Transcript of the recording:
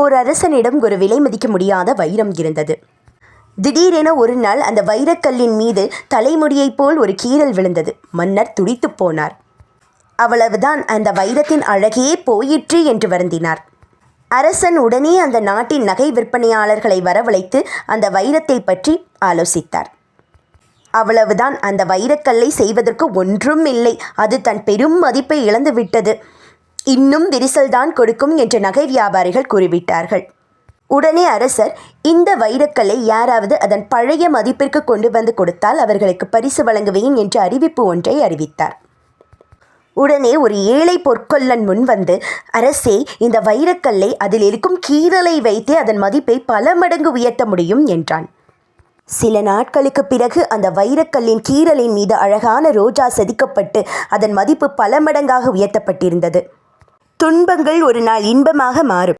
ஓர் அரசனிடம் ஒரு விலை மதிக்க முடியாத வைரம் இருந்தது. திடீரென ஒரு நாள் அந்த வைரக்கல்லின் மீது தலைமுடியைப் போல் ஒரு கீறல் விழுந்தது. மன்னர் துடித்துப் போனார். அவ்வளவுதான், அந்த வைரத்தின் அழகே போயிற்று என்று வருந்தினார். அரசன் உடனே அந்த நாட்டின் நகை விற்பனையாளர்களை வரவழைத்து அந்த வைரத்தை பற்றி ஆலோசித்தார். அவ்வளவுதான், அந்த வைரக்கல்லை செய்வதற்கு ஒன்றும் இல்லை. அது தன் பெரும் மதிப்பை இழந்துவிட்டது. இன்னும் விரிசல்தான் கொடுக்கும் என்று நகை வியாபாரிகள் கூறிவிட்டார்கள். உடனே அரசர், இந்த வைரக்கல்லை யாராவது அதன் பழைய மதிப்பிற்கு கொண்டு வந்து கொடுத்தால் அவர்களுக்கு பரிசு வழங்குவேன் என்று அறிவிப்பு ஒன்றை அறிவித்தார். உடனே ஒரு ஏழை பொற்கொல்லன் முன்வந்து, அரசே, இந்த வைரக்கல்லை அதில் இருக்கும் கீறலை வைத்தே அதன் மதிப்பை பல மடங்கு உயர்த்த முடியும் என்றான். சில நாட்களுக்கு பிறகு அந்த வைரக்கல்லின் கீறலின் மீது அழகான ரோஜா செதுக்கப்பட்டு அதன் மதிப்பு பல மடங்காக உயர்த்தப்பட்டிருந்தது. துன்பங்கள் ஒரு நாள் இன்பமாக மாறும்.